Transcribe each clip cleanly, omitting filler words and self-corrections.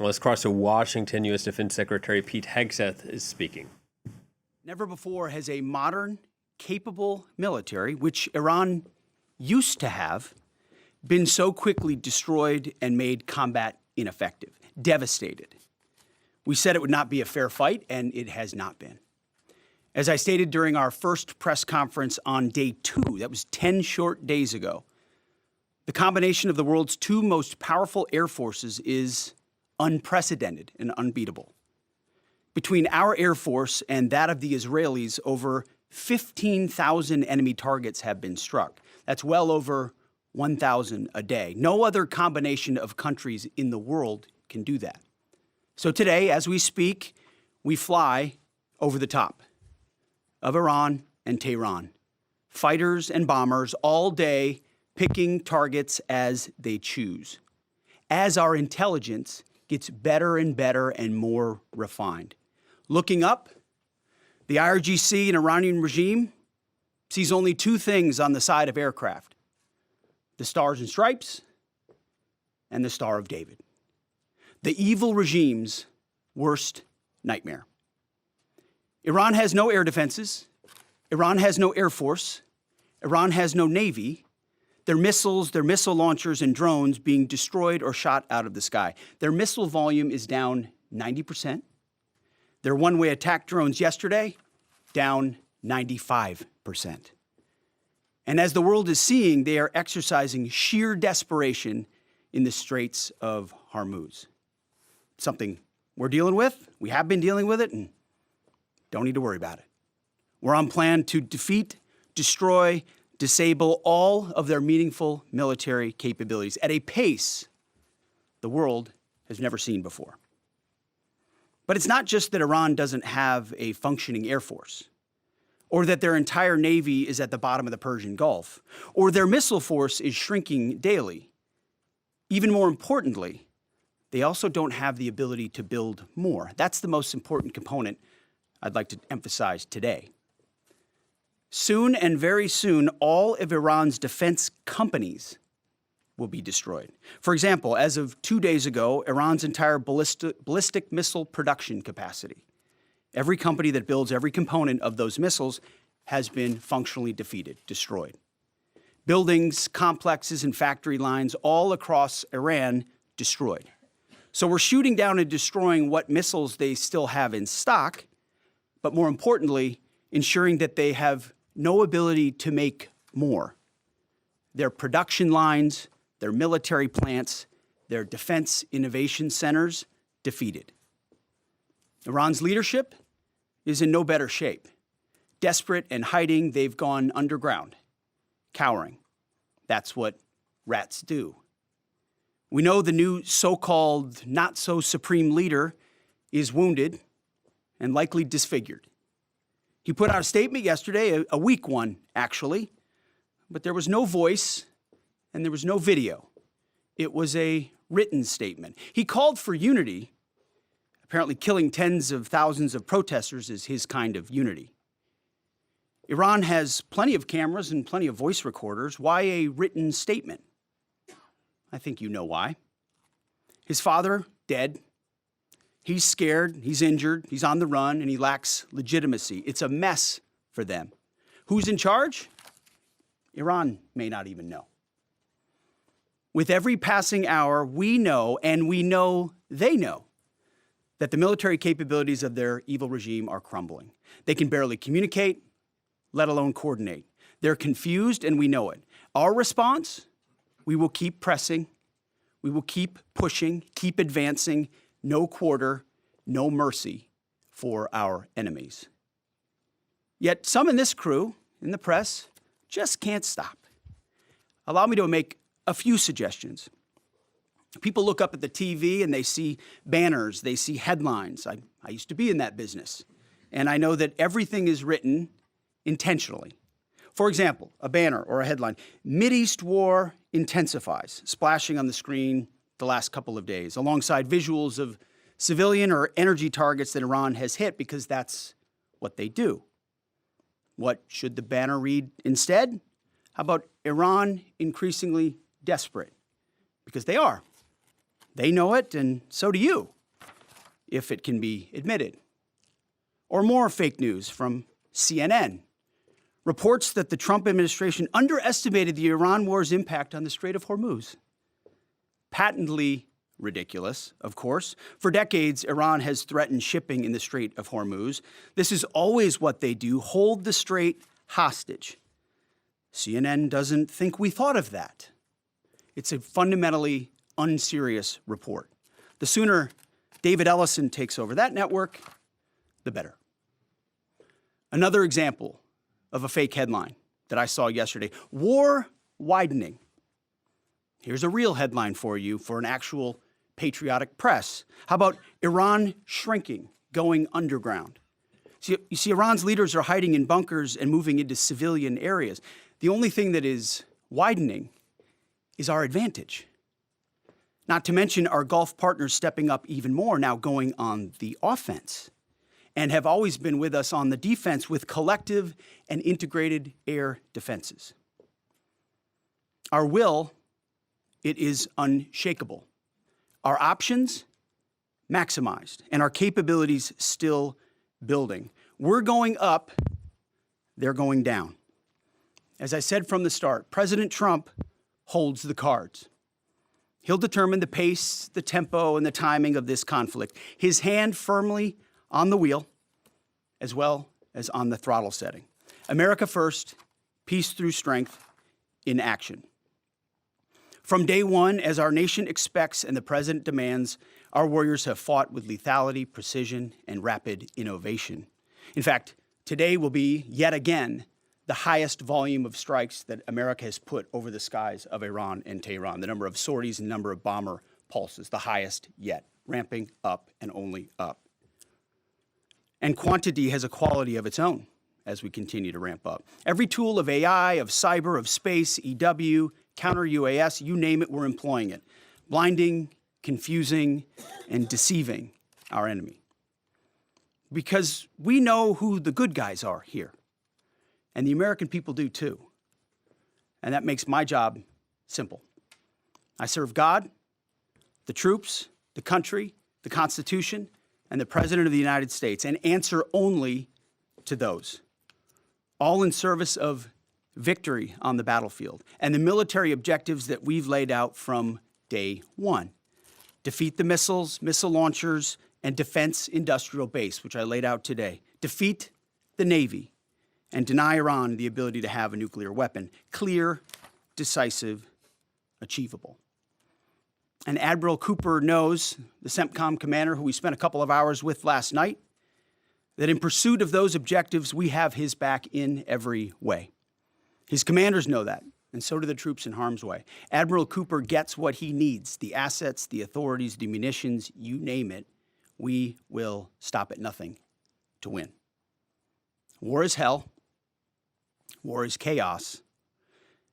Well, let's cross to Washington. U.S. Defense Secretary Pete Hegseth is speaking. Never before has a modern, capable military, which Iran used to have, been so quickly destroyed and made combat ineffective, devastated. We said it would not be a fair fight, and it has not been. As I stated during our first press conference on day 2, that was 10 short days ago, the combination of the world's two most powerful air forces is unprecedented and unbeatable. Between our Air Force and that of the Israelis, over 15,000 enemy targets have been struck. That's well over 1,000 a day. No other combination of countries in the world can do that. So today, as we speak, we fly over the top of Iran and Tehran. Fighters and bombers all day picking targets as they choose. As our intelligence gets better and better and more refined. Looking up, the IRGC and Iranian regime sees only two things on the side of aircraft: the stars and stripes and the Star of David. The evil regime's worst nightmare. Iran has no air defenses. Iran has no air force. Iran has no navy. Their missiles, their missile launchers and drones being destroyed or shot out of the sky. Their missile volume is down 90%. Their one-way attack drones yesterday, down 95%. And as the world is seeing, they are exercising sheer desperation in the Straits of Hormuz. Something we're dealing with, we have been dealing with it, and don't need to worry about it. We're on plan to defeat, destroy, disable all of their meaningful military capabilities at a pace the world has never seen before. But it's not just that Iran doesn't have a functioning air force, or that their entire navy is at the bottom of the Persian Gulf, or their missile force is shrinking daily. Even more importantly, they also don't have the ability to build more. That's the most important component I'd like to emphasize today. Soon and very soon, all of Iran's defense companies will be destroyed. For example, as of 2 days ago, Iran's entire ballistic missile production capacity, every company that builds every component of those missiles, has been functionally defeated, destroyed. Buildings, complexes, and factory lines all across Iran destroyed. So we're shooting down and destroying what missiles they still have in stock, but more importantly, ensuring that they have no ability to make more. Their production lines, their military plants, their defense innovation centers defeated. Iran's leadership is in no better shape. Desperate and hiding, they've gone underground, cowering. That's what rats do. We know the new so-called not-so-supreme leader is wounded and likely disfigured. He put out a statement yesterday, a weak one, actually, but there was no voice and there was no video. It was a written statement. He called for unity. Apparently killing tens of thousands of protesters is his kind of unity. Iran has plenty of cameras and plenty of voice recorders. Why a written statement? I think you know why. His father, dead. He's scared, he's injured, he's on the run, and he lacks legitimacy. It's a mess for them. Who's in charge? Iran may not even know. With every passing hour, we know, and we know they know, that the military capabilities of their evil regime are crumbling. They can barely communicate, let alone coordinate. They're confused, and we know it. Our response? We will keep pressing, we will keep pushing, keep advancing. No quarter, no mercy for our enemies. Yet some in this crew, in the press, just can't stop. Allow me to make a few suggestions. People look up at the TV and they see banners, they see headlines. I used to be in that business, and I know that everything is written intentionally. For example, a banner or a headline, Mideast war intensifies, splashing on the screen the last couple of days, alongside visuals of civilian or energy targets that Iran has hit, because that's what they do. What should the banner read instead? How about Iran increasingly desperate? Because they are. They know it, and so do you, if it can be admitted. Or more fake news from CNN. Reports that the Trump administration underestimated the Iran war's impact on the Strait of Hormuz. Patently ridiculous, of course. For decades, Iran has threatened shipping in the Strait of Hormuz. This is always what they do, hold the strait hostage. CNN doesn't think we thought of that. It's a fundamentally unserious report. The sooner David Ellison takes over that network, the better. Another example of a fake headline that I saw yesterday, war widening. Here's a real headline for you for an actual patriotic press. How about Iran shrinking, going underground? You see, Iran's leaders are hiding in bunkers and moving into civilian areas. The only thing that is widening is our advantage. Not to mention our Gulf partners stepping up even more, now going on the offense, and have always been with us on the defense with collective and integrated air defenses. Our will, it is unshakable. Our options, maximized, and our capabilities still building. We're going up, they're going down. As I said from the start, President Trump holds the cards. He'll determine the pace, the tempo, and the timing of this conflict. His hand firmly on the wheel, as well as on the throttle setting. America first, peace through strength in action. From day one, as our nation expects and the president demands, our warriors have fought with lethality, precision, and rapid innovation. In fact, today will be, yet again, the highest volume of strikes that America has put over the skies of Iran and Tehran. The number of sorties and number of bomber pulses, the highest yet, ramping up and only up. And quantity has a quality of its own as we continue to ramp up. Every tool of AI, of cyber, of space, EW, counter-UAS, you name it, we're employing it. Blinding, confusing, and deceiving our enemy. Because we know who the good guys are here. And the American people do too. And that makes my job simple. I serve God, the troops, the country, the Constitution, and the President of the United States, and answer only to those. All in service of victory on the battlefield and the military objectives that we've laid out from day one. Defeat the missiles, missile launchers, and defense industrial base, which I laid out today. Defeat the Navy and deny Iran the ability to have a nuclear weapon. Clear, decisive, achievable. And Admiral Cooper knows, the CENTCOM commander who we spent a couple of hours with last night, that in pursuit of those objectives, we have his back in every way. His commanders know that, and so do the troops in harm's way. Admiral Cooper gets what he needs, the assets, the authorities, the munitions, you name it. We will stop at nothing to win. War is hell. War is chaos.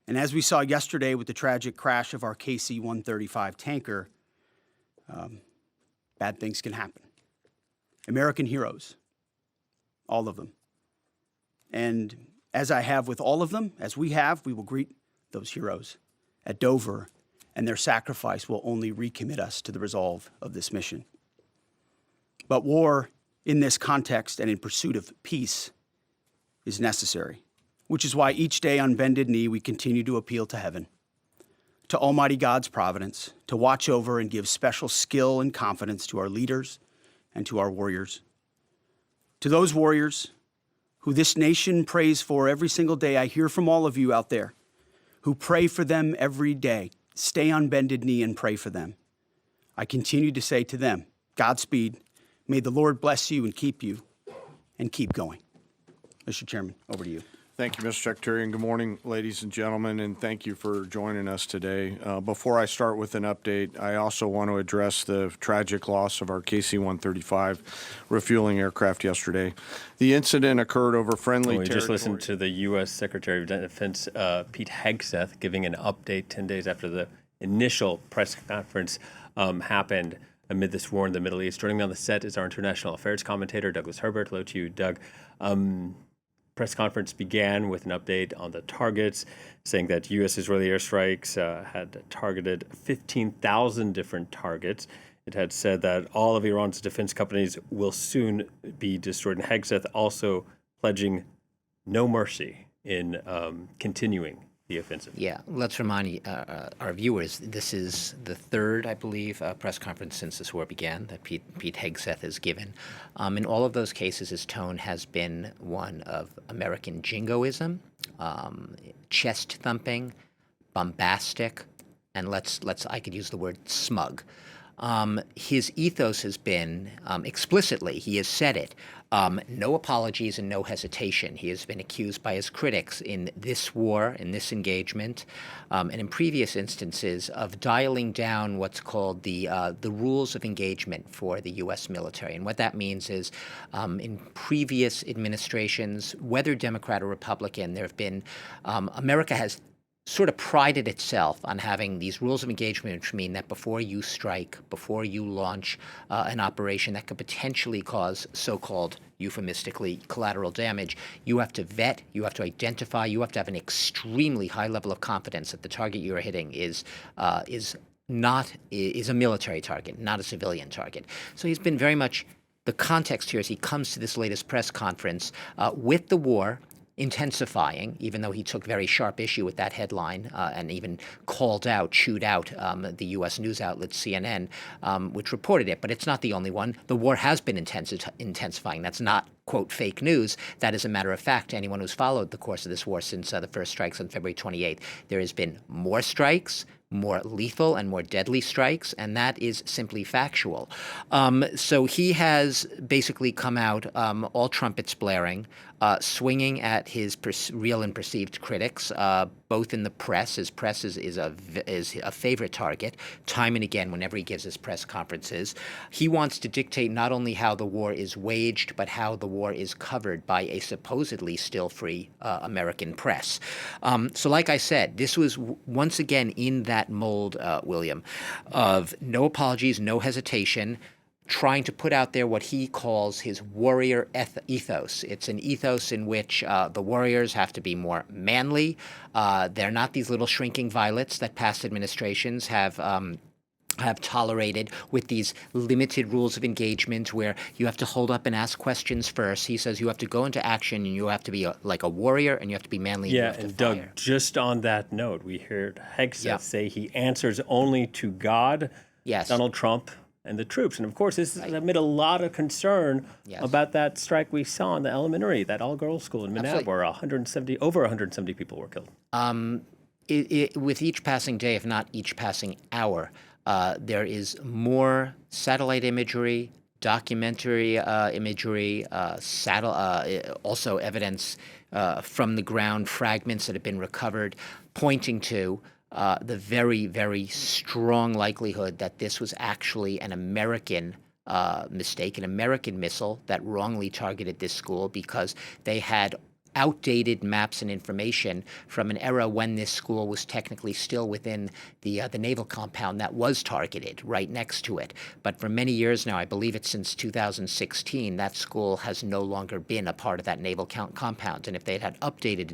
And as we saw yesterday with the tragic crash of our KC-135 tanker, bad things can happen. American heroes, all of them. And as I have with all of them, as we have, we will greet those heroes at Dover, and their sacrifice will only recommit us to the resolve of this mission. But war in this context and in pursuit of peace is necessary, which is why each day on bended knee we continue to appeal to heaven, to Almighty God's providence, to watch over and give special skill and confidence to our leaders and to our warriors. To those warriors who this nation prays for every single day, I hear from all of you out there who pray for them every day. Stay on bended knee and pray for them. I continue to say to them, Godspeed. May the Lord bless you and keep going. Mr. Chairman, over to you. Thank you, Mr. Secretary, and good morning, ladies and gentlemen, and thank you for joining us today. Before I start with an update, I also want to address the tragic loss of our KC-135 refueling aircraft yesterday. The incident occurred over friendly territory. We just listened to the U.S. Secretary of Defense Pete Hegseth giving an update 10 days after the initial press conference happened amid this war in the Middle East. Joining me on the set is our international affairs commentator, Douglas Herbert. Hello to you, Doug. press conference began with an update on the targets, saying that U.S.-Israeli airstrikes had targeted 15,000 different targets. It had said that all of Iran's defense companies will soon be destroyed. And Hegseth also pledging no mercy in continuing the offensive. Yeah, let's remind our viewers, this is the third, I believe, press conference since this war began that Pete Hegseth has given. In all of those cases, his tone has been one of American jingoism, chest thumping, bombastic, and I could use the word smug. His ethos has been, explicitly, he has said it, no apologies and no hesitation. He has been accused by his critics in this war, in this engagement, and in previous instances of dialing down what's called the rules of engagement for the U.S. military. And what that means is in previous administrations, whether Democrat or Republican, there have been, America has sort of prided itself on having these rules of engagement, which mean that before you strike, before you launch an operation that could potentially cause so-called, euphemistically, collateral damage, you have to vet, you have to identify, you have to have an extremely high level of confidence that the target you are hitting is a military target, not a civilian target. So he's been very much, the context here is he comes to this latest press conference with the war intensifying, even though he took very sharp issue with that headline and even chewed out the U.S. news outlet CNN, which reported it. But it's not the only one. The war has been intensifying. That's not, quote, fake news. That is a matter of fact to anyone who's followed the course of this war since the first strikes on February 28th. There has been more strikes, more lethal and more deadly strikes, and that is simply factual. So he has basically come out all trumpets blaring, swinging at his real and perceived critics, both in the press. His press is a favorite target, time and again whenever he gives his press conferences. He wants to dictate not only how the war is waged, but how the war is covered by a supposedly still free American press. So like I said, this was once again in that mold, William, of no apologies, no hesitation, trying to put out there what he calls his warrior ethos. It's an ethos in which the warriors have to be more manly. They're not these little shrinking violets that past administrations have tolerated with these limited rules of engagement where you have to hold up and ask questions first. He says you have to go into action and you have to be like a warrior and you have to be manly. Yeah, and Doug, just on that note, we heard Hegseth say he answers only to God, Donald Trump, and the troops. And of course, this is amid a lot of concern about that strike we saw in the elementary, that all-girls school in Manab, where over 170 people were killed. With each passing day, if not each passing hour, there is more satellite imagery, documentary imagery, also evidence from the ground, fragments that have been recovered, pointing to the very, very strong likelihood that this was actually an American mistake, an American missile that wrongly targeted this school because they had outdated maps and information from an era when this school was technically still within the naval compound that was targeted right next to it. But for many years now, I believe it's since 2016, that school has no longer been a part of that naval compound. And if they had updated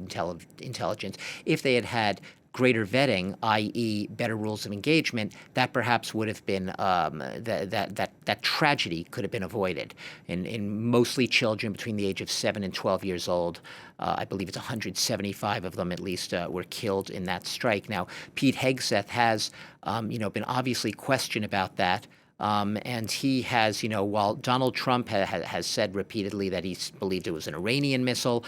intelligence, if they had greater vetting, i.e. better rules of engagement, that perhaps would have been, that tragedy could have been avoided. In mostly children between the age of 7 and 12 years old, I believe it's 175 of them at least were killed in that strike. Now, Pete Hegseth has, been obviously questioned about that. And he has, while Donald Trump has said repeatedly that he believed it was an Iranian missile,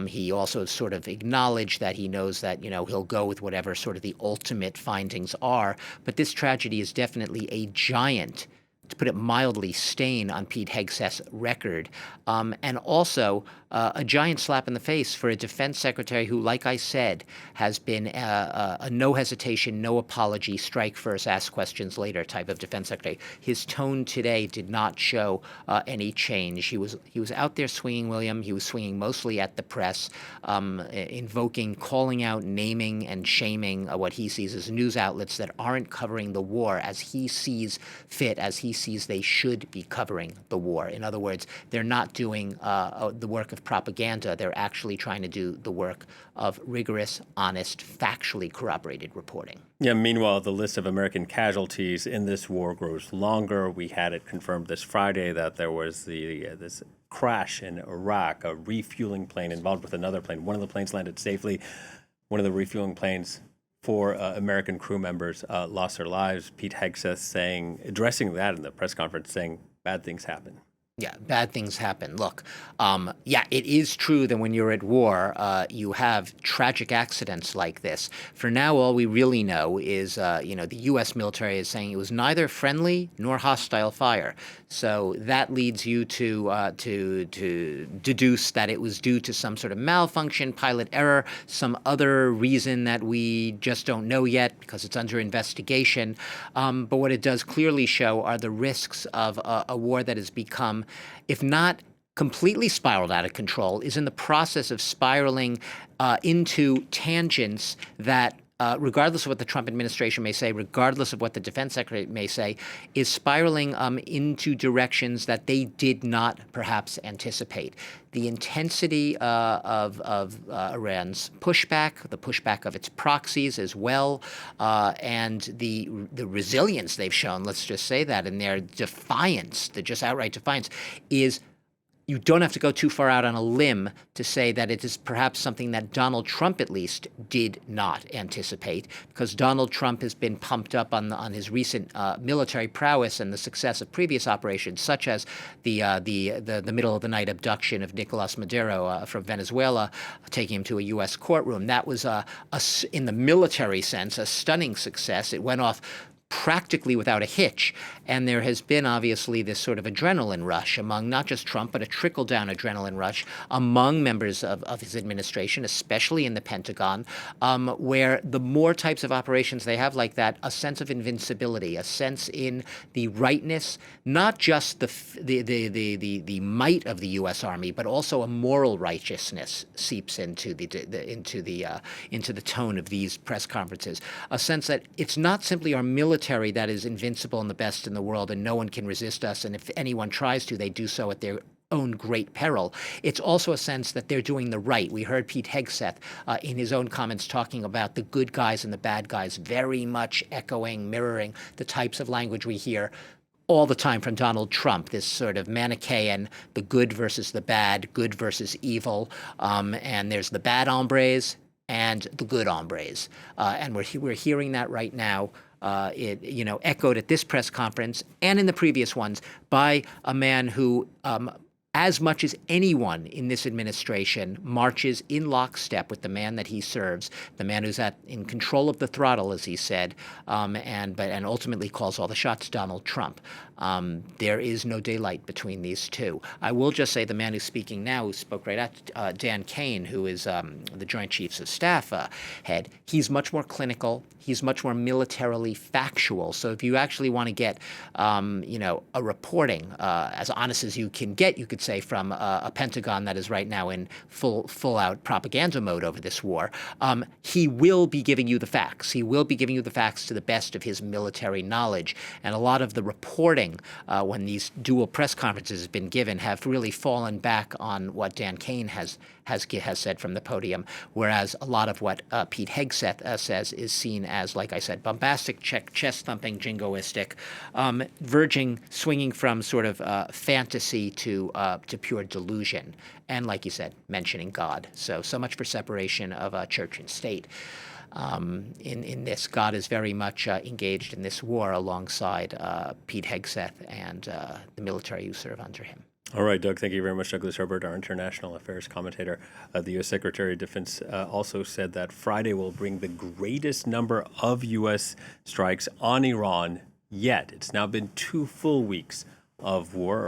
he also sort of acknowledged that he knows that, he'll go with whatever sort of the ultimate findings are. But this tragedy is definitely a giant, to put it mildly, stain on Pete Hegseth's record, and also a giant slap in the face for a defense secretary who, like I said, has been a no hesitation, no apology, strike first, ask questions later type of defense secretary. His tone today did not show any change. He was out there swinging, William. He was swinging mostly at the press, invoking, calling out, naming, and shaming what he sees as news outlets that aren't covering the war as he sees fit, as he sees they should be covering the war. In other words, they're not doing the work of propaganda. They're actually trying to do the work of rigorous, honest, factually corroborated reporting. Yeah, meanwhile, the list of American casualties in this war grows longer. We had it confirmed this Friday that there was this crash in Iraq, a refueling plane involved with another plane. One of the planes landed safely. One of the refueling planes, 4 American crew members lost their lives. Pete Hegseth addressing that in the press conference, saying bad things happen. Yeah, bad things happen. Look, it is true that when you're at war, you have tragic accidents like this. For now, all we really know is, the U.S. military is saying it was neither friendly nor hostile fire. So that leads you to deduce that it was due to some sort of malfunction, pilot error, some other reason that we just don't know yet because it's under investigation. But what it does clearly show are the risks of a war that has become, if not completely spiraled out of control, is in the process of spiraling into tangents that, regardless of what the Trump administration may say, regardless of what the Defense Secretary may say, is spiraling into directions that they did not perhaps anticipate. The intensity of Iran's pushback, the pushback of its proxies as well, and the resilience they've shown, let's just say that, in their defiance, the just outright defiance, is you don't have to go too far out on a limb to say that it is perhaps something that Donald Trump, at least, did not anticipate, because Donald Trump has been pumped up on his recent military prowess and the success of previous operations, such as the middle of the night abduction of Nicolas Maduro from Venezuela, taking him to a U.S. courtroom. That was, in the military sense, a stunning success. It went off practically without a hitch. And there has been obviously this sort of adrenaline rush among not just Trump, but a trickle-down adrenaline rush among members of his administration, especially in the Pentagon, where the more types of operations they have like that, a sense of invincibility, a sense in the rightness, not just the might of the U.S. Army, but also a moral righteousness seeps into the tone of these press conferences. A sense that it's not simply our military that is invincible and the best in the world, and no one can resist us, and if anyone tries to, they do so at their own great peril. It's also a sense that they're doing the right. We heard Pete Hegseth in his own comments talking about the good guys and the bad guys, very much echoing, mirroring the types of language we hear all the time from Donald Trump, this sort of Manichaean, the good versus the bad, good versus evil, and there's the bad hombres and the good hombres. And we're hearing that right now. Echoed at this press conference and in the previous ones by a man who, as much as anyone in this administration, marches in lockstep with the man that he serves, the man who's in control of the throttle, as he said, and ultimately calls all the shots, Donald Trump. There is no daylight between these two. I will just say the man who's speaking now, who spoke right at Dan Kane, who is the Joint Chiefs of Staff head, he's much more clinical. He's much more militarily factual. So if you actually want to get, a reporting as honest as you can get, you could say, from a Pentagon that is right now in full-out propaganda mode over this war, he will be giving you the facts. He will be giving you the facts to the best of his military knowledge. And a lot of the reporting when these dual press conferences have been given have really fallen back on what Dan Kane has said from the podium, whereas a lot of what Pete Hegseth says is seen as, like I said, bombastic, chest-thumping, jingoistic, swinging from sort of fantasy to pure delusion, and, like you said, mentioning God. So much for separation of church and state. In this, God is very much engaged in this war alongside Pete Hegseth and the military who serve under him. All right, Doug, thank you very much. Douglas Herbert, our international affairs commentator. The U.S. Secretary of Defense also said that Friday will bring the greatest number of U.S. strikes on Iran yet. It's now been 2 full weeks of war.